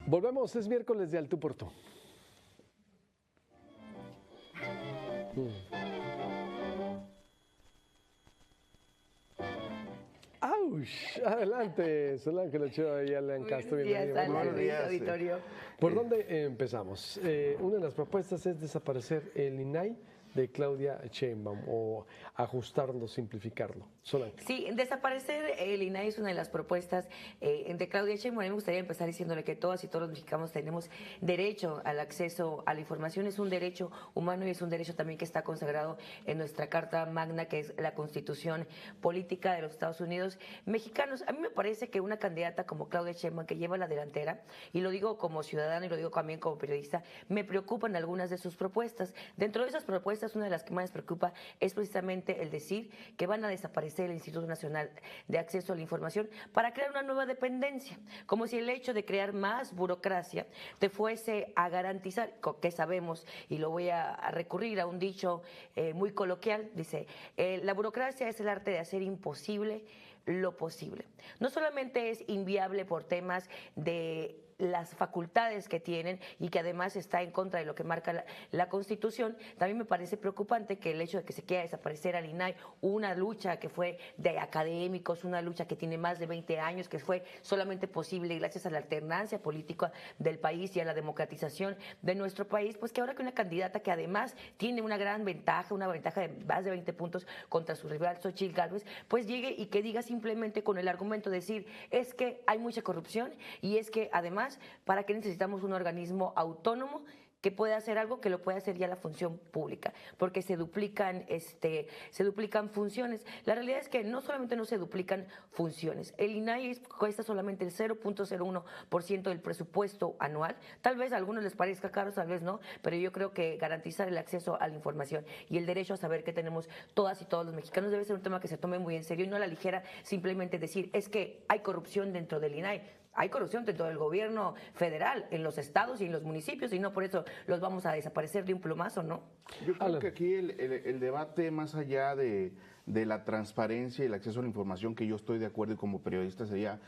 Volvemos, es miércoles de Al Tú por Tú. ¡Auch! Adelante, Solange Ochoa y Alan Castro. Buenos días, auditorio. ¿Por dónde empezamos? Una de las propuestas es desaparecer el INAI de Claudia Sheinbaum o ajustarlo, simplificarlo. Solange. Sí, desaparecer el INAI es una de las propuestas de Claudia Sheinbaum. A mí me gustaría empezar diciéndole que todas y todos los mexicanos tenemos derecho al acceso a la información. Es un derecho humano y es un derecho también que está consagrado en nuestra Carta Magna, que es la Constitución Política de los Estados Unidos Mexicanos. A mí me parece que una candidata como Claudia Sheinbaum, que lleva la delantera, y lo digo como ciudadana y lo digo también como periodista, me preocupan algunas de sus propuestas. Dentro de esas propuestas, una de las que más les preocupa es precisamente el decir que van a desaparecer el Instituto Nacional de Acceso a la Información para crear una nueva dependencia, como si el hecho de crear más burocracia te fuese a garantizar, que sabemos, y lo voy a recurrir a un dicho muy coloquial, dice, la burocracia es el arte de hacer imposible lo posible. No solamente es inviable por temas de las facultades que tienen y que además está en contra de lo que marca la Constitución, también me parece preocupante que el hecho de que se quiera desaparecer al INAI, una lucha que fue de académicos, una lucha que tiene más de 20 años, que fue solamente posible gracias a la alternancia política del país y a la democratización de nuestro país, pues que ahora que una candidata que además tiene una gran ventaja, una ventaja de más de 20 puntos contra su rival Xochitl Gálvez, pues llegue y que diga simplemente con el argumento de decir, es que hay mucha corrupción y es que además, ¿para qué necesitamos un organismo autónomo que pueda hacer algo que lo puede hacer ya la función pública? Porque se duplican funciones. La realidad es que no solamente no se duplican funciones, el INAI cuesta solamente el 0.01% del presupuesto anual. Tal vez a algunos les parezca caro, tal vez no, pero yo creo que garantizar el acceso a la información y el derecho a saber que tenemos todas y todos los mexicanos debe ser un tema que se tome muy en serio y no a la ligera simplemente decir, es que hay corrupción dentro del INAI. Hay corrupción dentro del gobierno federal, en los estados y en los municipios, y no por eso los vamos a desaparecer de un plumazo, ¿no? Yo creo que aquí el debate, más allá de la transparencia y el acceso a la información, que yo estoy de acuerdo y como periodista sería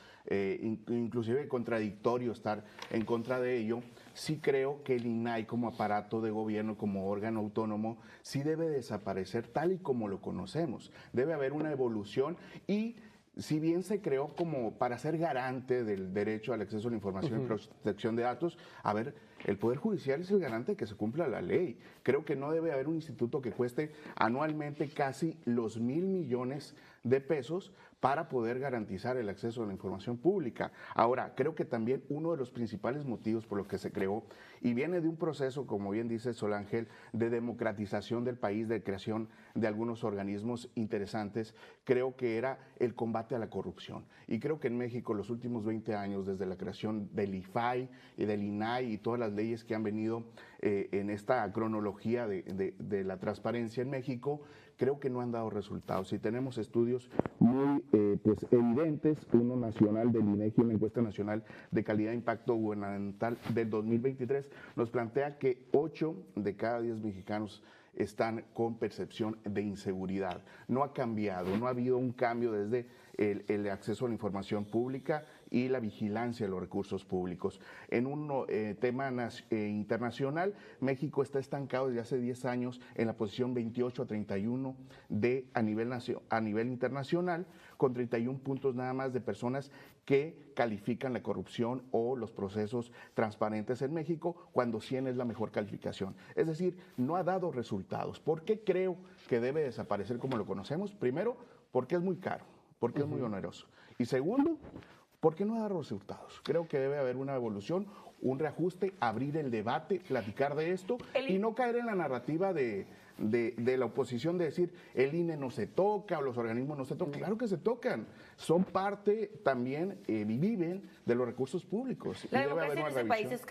inclusive contradictorio estar en contra de ello, sí creo que el INAI como aparato de gobierno, como órgano autónomo, sí debe desaparecer tal y como lo conocemos. Debe haber una evolución y si bien se creó como para ser garante del derecho al acceso a la información y protección de datos, a ver, el Poder Judicial es el garante de que se cumpla la ley. Creo que no debe haber un instituto que cueste anualmente casi los 1,000 millones de pesos para poder garantizar el acceso a la información pública. Ahora, creo que también uno de los principales motivos por los que se creó, y viene de un proceso, como bien dice Solángel, de democratización del país, de creación de algunos organismos interesantes, creo que era el combate a la corrupción. Y creo que en México los últimos 20 años, desde la creación del IFAI y del INAI y todas las leyes que han venido en esta cronología de la transparencia en México, creo que no han dado resultados. Y tenemos estudios muy evidentes, uno nacional del INEGI, una encuesta nacional de calidad de impacto gubernamental del 2023, nos plantea que 8 de cada 10 mexicanos están con percepción de inseguridad. No ha cambiado, no ha habido un cambio desde el acceso a la información pública y la vigilancia de los recursos públicos. En un tema internacional, México está estancado desde hace 10 años en la posición 28 a 31 a nivel internacional, con 31 puntos nada más de personas que califican la corrupción o los procesos transparentes en México, cuando 100 es la mejor calificación. Es decir, no ha dado resultados. ¿Por qué creo que debe desaparecer como lo conocemos? Primero, porque es muy caro, porque es muy oneroso. Y segundo, porque no ha dado resultados. Creo que debe haber una evolución, un reajuste, abrir el debate, platicar de esto y no caer en la narrativa de la oposición de decir el INE no se toca o los organismos no se tocan. Claro que se tocan, son parte también, viven de los recursos públicos. La democracia en este país es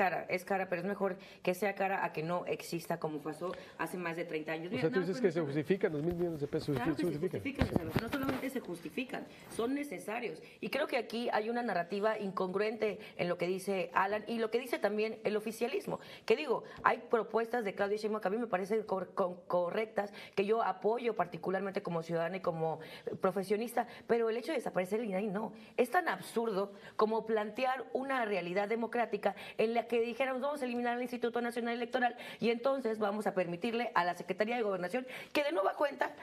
cara, pero es mejor que sea cara a que no exista como pasó hace más de 30 años. O sea, tú dices que se justifican los 1,000 millones de pesos. Claro que se justifican, no solamente se justifican, son necesarios. Y creo que aquí hay una narrativa incongruente en lo que dice Alan y lo que dice también el oficialismo. Que digo, hay propuestas de Claudia Sheinbaum que a mí me parecen correctas, que yo apoyo particularmente como ciudadana y como profesionista, pero el hecho de desaparecer el INAI no. Es tan absurdo como plantear una realidad democrática en la que dijéramos vamos a eliminar al Instituto Nacional Electoral y entonces vamos a permitirle a la Secretaría de Gobernación que de nueva cuenta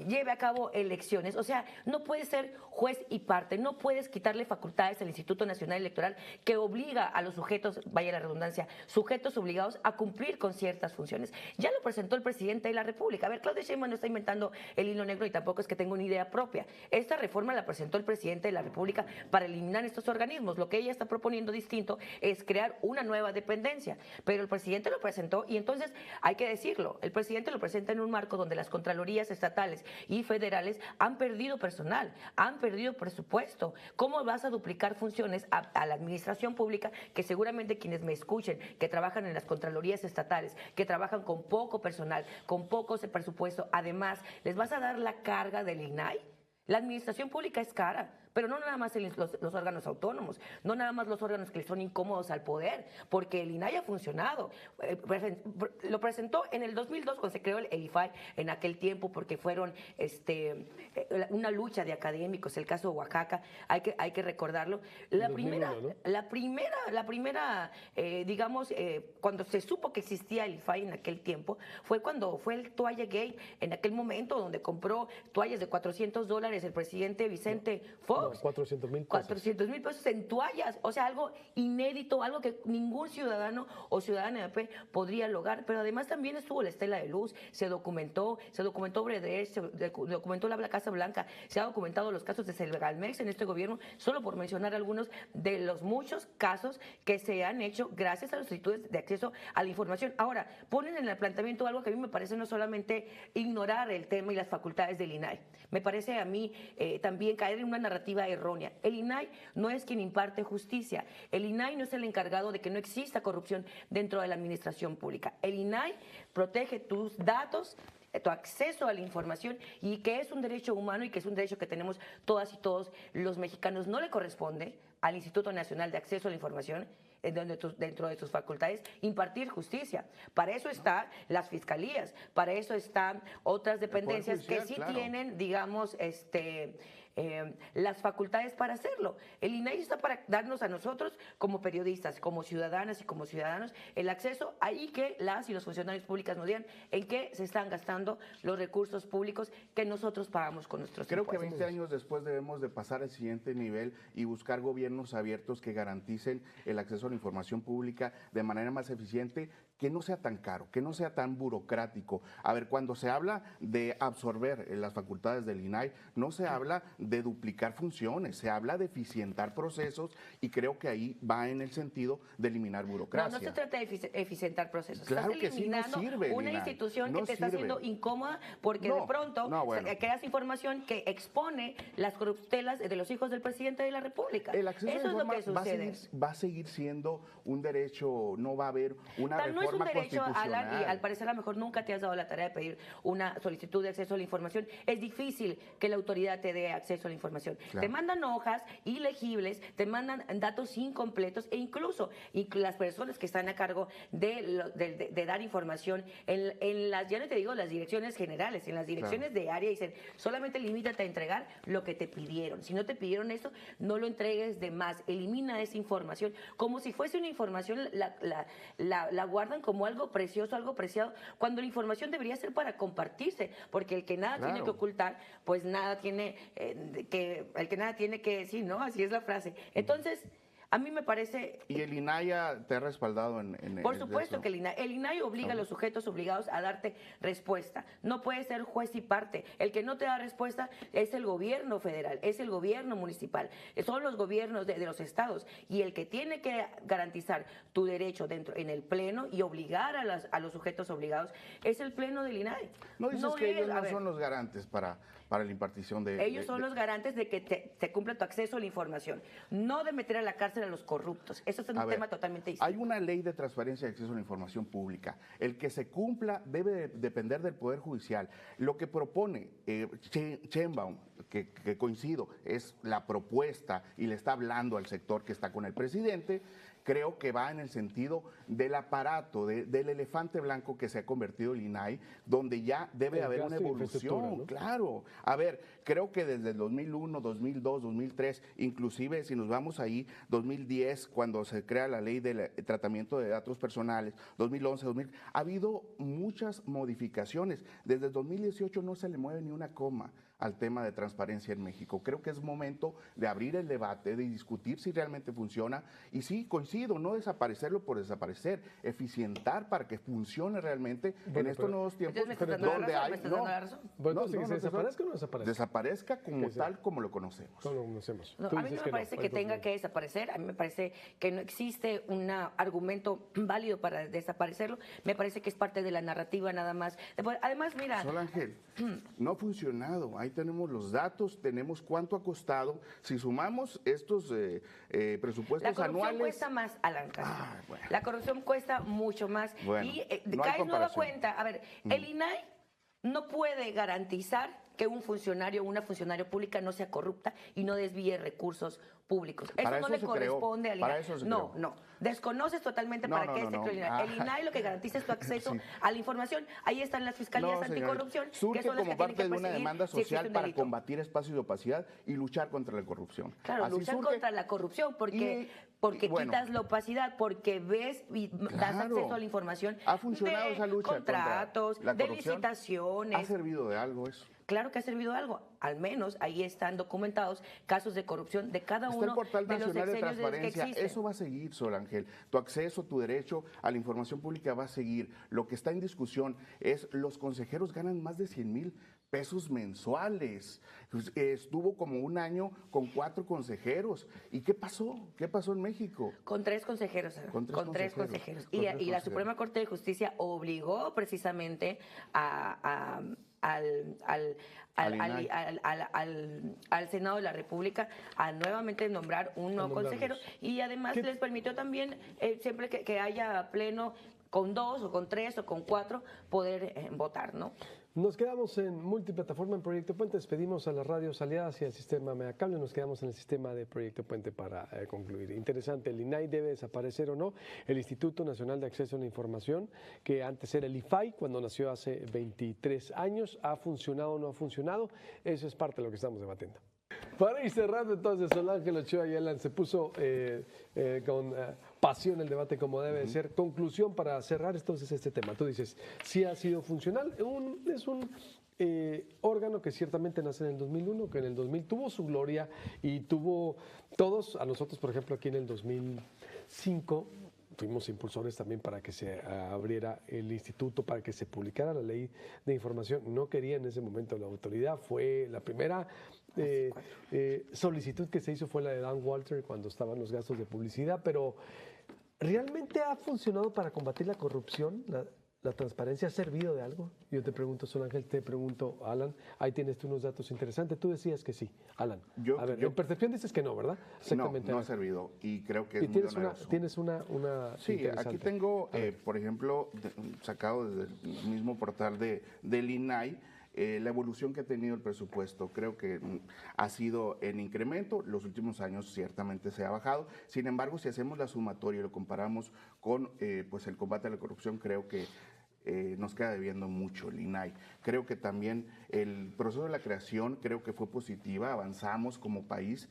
lleve a cabo elecciones. O sea, no puedes ser juez y parte, no puedes quitarle facultades al Instituto Nacional Electoral que obliga a los sujetos, vaya la redundancia, sujetos obligados a cumplir con ciertas funciones. Ya lo presentó el presidente de la República. A ver, Claudia Sheinbaum no está inventando el hilo negro y tampoco es que tenga una idea propia. Esta reforma la presentó el presidente de la República para eliminar estos organismos. Lo que ella está proponiendo distinto es crear una nueva dependencia. Pero el presidente lo presentó y entonces hay que decirlo, el presidente lo presenta en un marco donde las contralorías estatales y federales han perdido personal, han perdido presupuesto. ¿Cómo vas a duplicar funciones a la administración pública que seguramente quienes me escuchen, que trabajan en las contralorías estatales, que trabajan con poco personal, con poco presupuesto, además, les vas a dar la carga del INAI? La administración pública es cara, pero no nada más los órganos autónomos, no nada más los órganos que le son incómodos al poder, porque el INAI ha funcionado. Lo presentó en el 2002 cuando se creó el IFAI en aquel tiempo, porque fueron una lucha de académicos, el caso de Oaxaca, hay que recordarlo. La 2001, ¿no? Digamos, cuando se supo que existía el IFAI en aquel tiempo, fue cuando fue el Toalla Gate, en aquel momento donde compró toallas de $400 el presidente Vicente Fox. No, 400,000 pesos. 400,000 pesos en toallas, o sea, algo inédito, algo que ningún ciudadano o ciudadana de podría lograr, pero además también estuvo la estela de luz, se documentó Bredesh, se documentó la Casa Blanca, se ha documentado los casos de Segalmex en este gobierno, solo por mencionar algunos de los muchos casos que se han hecho gracias a los institutos de acceso a la información. Ahora, ponen en el planteamiento algo que a mí me parece no solamente ignorar el tema y las facultades del INAI, me parece a mí también caer en una narrativa errónea. El INAI no es quien imparte justicia. El INAI no es el encargado de que no exista corrupción dentro de la administración pública. El INAI protege tus datos, tu acceso a la información y que es un derecho humano y que es un derecho que tenemos todas y todos los mexicanos. No le corresponde al Instituto Nacional de Acceso a la Información dentro de sus facultades impartir justicia. Para eso están las fiscalías, para eso están otras dependencias que sí tienen, digamos, las facultades para hacerlo. El INAI está para darnos a nosotros como periodistas, como ciudadanas y como ciudadanos el acceso ahí que las y los funcionarios públicos nos digan en qué se están gastando los recursos públicos que nosotros pagamos con nuestros impuestos. Creo que 20 años después debemos de pasar al siguiente nivel y buscar gobiernos abiertos que garanticen el acceso a la información pública de manera más eficiente, que no sea tan caro, que no sea tan burocrático. A ver, cuando se habla de absorber las facultades del INAI, no se habla de duplicar funciones, se habla de eficientar procesos y creo que ahí va en el sentido de eliminar burocracia. No se trata de eficientar procesos. Claro Estás eliminando que sí, no sirve una institución que te está haciendo incómoda porque de pronto creas información que expone las corruptelas de los hijos del presidente de la República. El acceso Eso a la es lo que sucede. va a seguir siendo un derecho, no va a haber una reforma no es un derecho, constitucional. Alan, y al parecer a lo mejor nunca te has dado la tarea de pedir una solicitud de acceso a la información. Es difícil que la autoridad te dé acceso a la información. Claro. Te mandan hojas ilegibles, te mandan datos incompletos e incluso las personas que están a cargo de dar información en las, ya no te digo las direcciones generales, en las direcciones de área dicen, solamente limítate a entregar lo que te pidieron. Si no te pidieron eso, no lo entregues de más. Elimina esa información como si fuese una información, la guardan como algo precioso, algo preciado, cuando la información debería ser para compartirse, porque el que nada tiene que ocultar, pues nada tiene el que nada tiene que decir, ¿no? Así es la frase. Entonces, a mí me parece... ¿Y el INAI te ha respaldado en Por supuesto que el INAI obliga a los sujetos obligados a darte respuesta. No puede ser juez y parte. El que no te da respuesta es el gobierno federal, es el gobierno municipal, son los gobiernos de los estados. Y el que tiene que garantizar tu derecho en el pleno y obligar a los sujetos obligados es el pleno del INAI. No dices que ellos no son los garantes para la impartición de... Ellos son los garantes de que se cumpla tu acceso a la información, no de meter a la cárcel a los corruptos. Eso es un tema totalmente distinto. Hay una ley de transparencia y acceso a la información pública. El que se cumpla debe depender del Poder Judicial. Lo que propone Sheinbaum, que coincido, es la propuesta y le está hablando al sector que está con el presidente, creo que va en el sentido del aparato, del elefante blanco que se ha convertido el INAI, donde ya debe El haber una gasto de infraestructura, evolución, ¿no? claro. A ver, creo que desde el 2001, 2002, 2003, inclusive si nos vamos ahí, 2010, cuando se crea la ley del tratamiento de datos personales, 2011, 2000, ha habido muchas modificaciones. Desde el 2018 no se le mueve ni una coma al tema de transparencia en México. Creo que es momento de abrir el debate, de discutir si realmente funciona. Y sí, coincido, no desaparecerlo por desaparecer, eficientar para que funcione realmente en estos nuevos tiempos Entonces, ¿me estás dando la donde razón? hay... ¿Me estás dando la razón? Bueno, no, entonces, que no, se no te desaparezca o no desaparezca. desaparezca como Que sea. tal como lo conocemos. No lo conocemos. No, Tú a mí dices no me parece que entonces, tenga que desaparecer, a mí me parece que no existe un argumento válido para desaparecerlo, me parece que es parte de la narrativa nada más. Además, mira, Sol Ángel, no ha funcionado. Ahí tenemos los datos, tenemos cuánto ha costado. Si sumamos estos presupuestos la corrupción anuales... cuesta más, Alan Castro. Bueno. La corrupción cuesta mucho más. Bueno, Y no hay caes nueva comparación. cuenta. A ver, el INAI no puede garantizar que un funcionario o una funcionaria pública no sea corrupta y no desvíe recursos públicos. Eso Para no eso le se creó, corresponde al para INAI. eso se No, creó. no. Desconoces totalmente No, para no, qué no, se no. creó el INAI. El INAI lo que garantiza es tu acceso Sí. a la información. Ahí están las fiscalías No, señorita. anticorrupción, que Surge son las como que tienen parte que de una perseguir demanda si existe social un para delito. combatir espacios de opacidad y luchar contra la corrupción. Claro, Así luchar surge. contra la corrupción porque, Y bueno, quitas la opacidad, porque ves y das claro. acceso a la información ¿Ha funcionado de esa lucha contratos, contra la de corrupción? licitaciones. ¿Ha servido de algo eso? Claro que ha servido de algo. Al menos ahí están documentados casos de corrupción de cada Está uno el Portal de los Nacional de sexenios desde que Transparencia. existen. Eso va a seguir, Sol Ángel. Tu acceso, tu derecho a la información pública va a seguir. Lo que está en discusión es los consejeros ganan más de 100,000 pesos mensuales. Pues, estuvo como un año con 4 consejeros. ¿Y qué pasó? ¿Qué pasó en México? Con 3 consejeros. Con tres consejeros. consejeros. Con Y, tres la consejeros. Suprema Corte de Justicia obligó precisamente al INAI. al Senado de la República a nuevamente nombrar un nuevo nombrarlos. consejero y además ¿Qué? les permitió también, siempre que haya pleno, con 2 o con 3 o con 4, poder votar, ¿no? Nos quedamos en multiplataforma en Proyecto Puente, despedimos a las radios aliadas y al sistema Megacable, nos quedamos en el sistema de Proyecto Puente para concluir. Interesante, el INAI debe desaparecer o no, el Instituto Nacional de Acceso a la Información, que antes era el IFAI, cuando nació hace 23 años, ¿ha funcionado o no ha funcionado? Eso es parte de lo que estamos debatiendo. Para ir cerrando entonces, Sol Ángel Ochoa y Alan se puso con pasión el debate como debe de ser. Conclusión para cerrar entonces este tema. Tú dices, sí ha sido funcional, es un órgano que ciertamente nace en el 2001, que en el 2000 tuvo su gloria y tuvo todos, a nosotros por ejemplo aquí en el 2005, fuimos impulsores también para que se abriera el instituto, para que se publicara la ley de información. No quería en ese momento la autoridad, fue la primera solicitud que se hizo fue la de Dan Walter cuando estaban los gastos de publicidad, pero ¿realmente ha funcionado para combatir la corrupción? ¿La transparencia ha servido de algo? Yo te pregunto, Sol Ángel, te pregunto, Alan, ahí tienes tú unos datos interesantes. Tú decías que sí, Alan. A ver, en percepción dices que no, ¿verdad? No ha servido y creo que es Y muy tienes una Sí, interesante. aquí tengo, por ejemplo, sacado desde el mismo portal del INAI, la evolución que ha tenido el presupuesto. Creo que ha sido en incremento, los últimos años ciertamente se ha bajado. Sin embargo, si hacemos la sumatoria y lo comparamos con pues el combate a la corrupción, creo que nos queda debiendo mucho el INAI. Creo que también el proceso de la creación creo que fue positiva, avanzamos como país.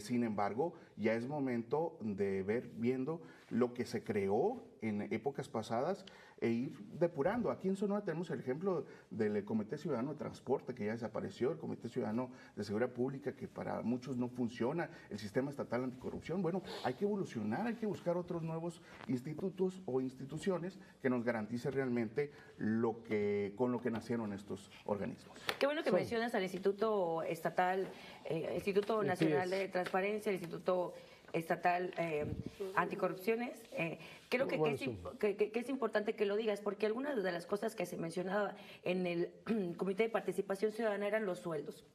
Sin embargo, ya es momento de viendo lo que se creó en épocas pasadas e ir depurando. Aquí en Sonora tenemos el ejemplo del Comité Ciudadano de Transporte, que ya desapareció, el Comité Ciudadano de Seguridad Pública, que para muchos no funciona, el Sistema Estatal Anticorrupción. Bueno, hay que evolucionar, hay que buscar otros nuevos institutos o instituciones que nos garanticen realmente con lo que nacieron estos organismos. Qué bueno que mencionas al Instituto Estatal, Instituto Nacional de Transparencia, el Instituto Estatal Anticorrupciones. Creo que es importante que lo digas, porque algunas de las cosas que se mencionaba en el Comité de Participación Ciudadana eran los sueldos.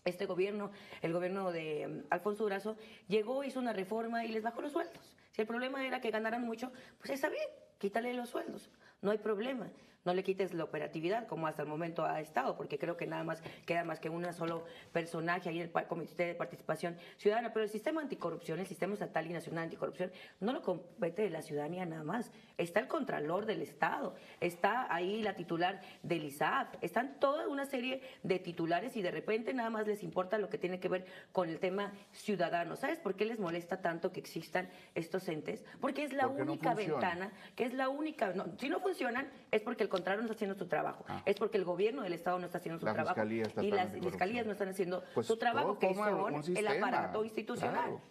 Este gobierno, el gobierno de Alfonso Durazo, llegó, hizo una reforma y les bajó los sueldos. Si el problema era que ganaran mucho, pues está bien, quítale los sueldos, no hay problema. no le quites la operatividad como hasta el momento ha estado, porque creo que nada más queda más que un solo personaje ahí en el Comité de Participación Ciudadana, pero el sistema anticorrupción, el sistema estatal y nacional anticorrupción, no lo compete de la ciudadanía nada más. Está el Contralor del Estado, está ahí la titular del ISAF, están toda una serie de titulares y de repente nada más les importa lo que tiene que ver con el tema ciudadano. ¿Sabes por qué les molesta tanto que existan estos entes? Porque es la única ventana, que es la única. No, si no funcionan, es porque el Contralor no está haciendo su trabajo, es porque el gobierno del Estado no está haciendo su trabajo y las fiscalías no están haciendo su trabajo, que son el aparato institucional. Claro.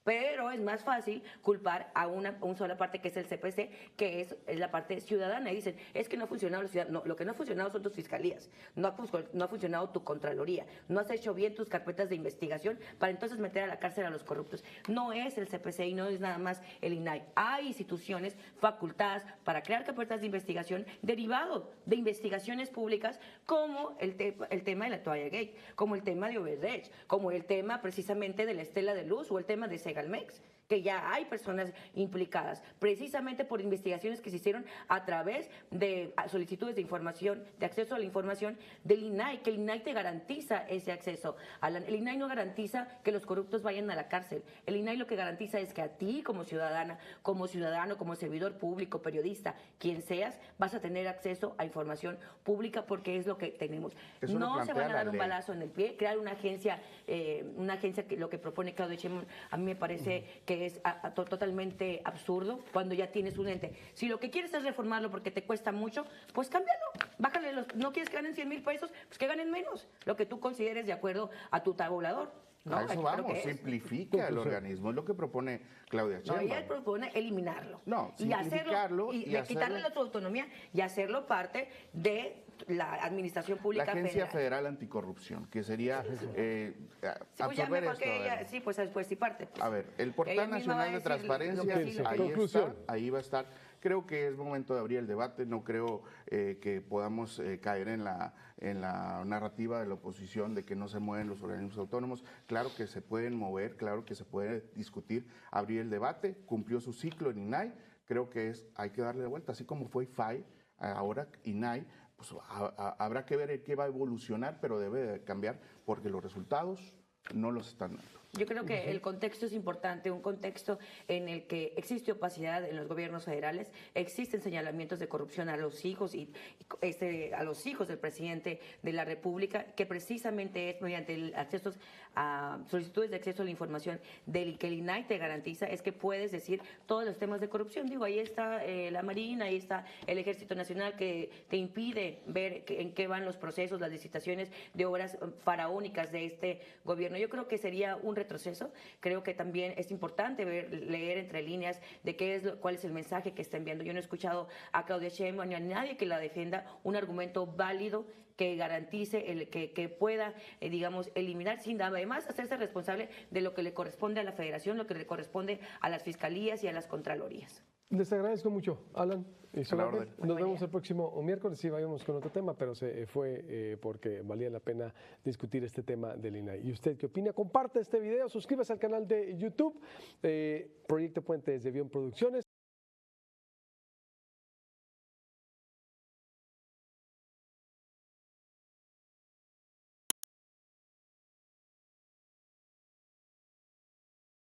Pero es más fácil culpar a una sola parte, que es el CPC, que es la parte ciudadana. Y dicen, es que no ha funcionado la ciudad. No, lo que no ha funcionado son tus fiscalías, no ha funcionado tu Contraloría, no has hecho bien tus carpetas de investigación para entonces meter a la cárcel a los corruptos. No es el CPC y no es nada más el INAI. Hay instituciones facultadas para crear carpetas de investigación derivado de investigaciones públicas, como el tema de la toalla gay, como el tema de Odebrecht, como el tema precisamente de la Estela de Luz o el tema de Segalmex, que ya hay personas implicadas, precisamente por investigaciones que se hicieron a través de solicitudes de información, de acceso a la información del INAI, que el INAI te garantiza ese acceso. El INAI no garantiza que los corruptos vayan a la cárcel. El INAI lo que garantiza es que a ti, como ciudadana, como ciudadano, como servidor público, periodista, quien seas, vas a tener acceso a información pública, porque es lo que tenemos. No se van a dar un balazo en el pie, crear una agencia que lo que propone Claudia Sheinbaum, a mí me parece que es totalmente absurdo cuando ya tienes un ente. Si lo que quieres es reformarlo porque te cuesta mucho, pues cámbialo, bájale no quieres que ganen 100,000 pesos, pues que ganen menos, lo que tú consideres de acuerdo a tu tabulador. ¿No? A eso vamos, simplifica el organismo, es lo que propone Claudia Sheinbaum. No, ella propone eliminarlo. No, simplificarlo y quitarle la autonomía y hacerlo parte de la administración pública federal. La Agencia Federal. Federal Anticorrupción, que sería absorber esto. Sí, pues sí parte. Pues. A ver, el Portal Nacional de Transparencia, ahí va a estar. Creo que es momento de abrir el debate, no creo que podamos caer en la narrativa de la oposición de que no se mueven los organismos autónomos. Claro que se pueden mover, claro que se puede discutir, abrir el debate, cumplió su ciclo en INAI, creo que hay que darle de vuelta, así como fue IFAI, ahora INAI, pues habrá que ver qué va a evolucionar, pero debe de cambiar porque los resultados no los están dando. Yo creo que el contexto es importante, un contexto en el que existe opacidad en los gobiernos federales, existen señalamientos de corrupción a los hijos a los hijos del presidente de la República, que precisamente es mediante el acceso a solicitudes de acceso a la información del que el INAI te garantiza, es que puedes decir todos los temas de corrupción. Digo, ahí está la Marina, ahí está el Ejército Nacional, que te impide ver en qué van los procesos, las licitaciones de obras faraónicas de este gobierno. Yo creo que sería un retroceso. Creo que también es importante leer entre líneas de cuál es el mensaje que está enviando. Yo no he escuchado a Claudia Sheinbaum ni a nadie que la defienda un argumento válido que garantice que pueda, digamos, eliminar sin además hacerse responsable de lo que le corresponde a la Federación, lo que le corresponde a las fiscalías y a las contralorías. Les agradezco mucho, Alan. Nos vemos el próximo miércoles. Sí, vayamos con otro tema, pero se fue porque valía la pena discutir este tema del INAI. ¿Y usted qué opina? Comparte este video, suscríbase al canal de YouTube, Proyecto Puente desde Bion Producciones.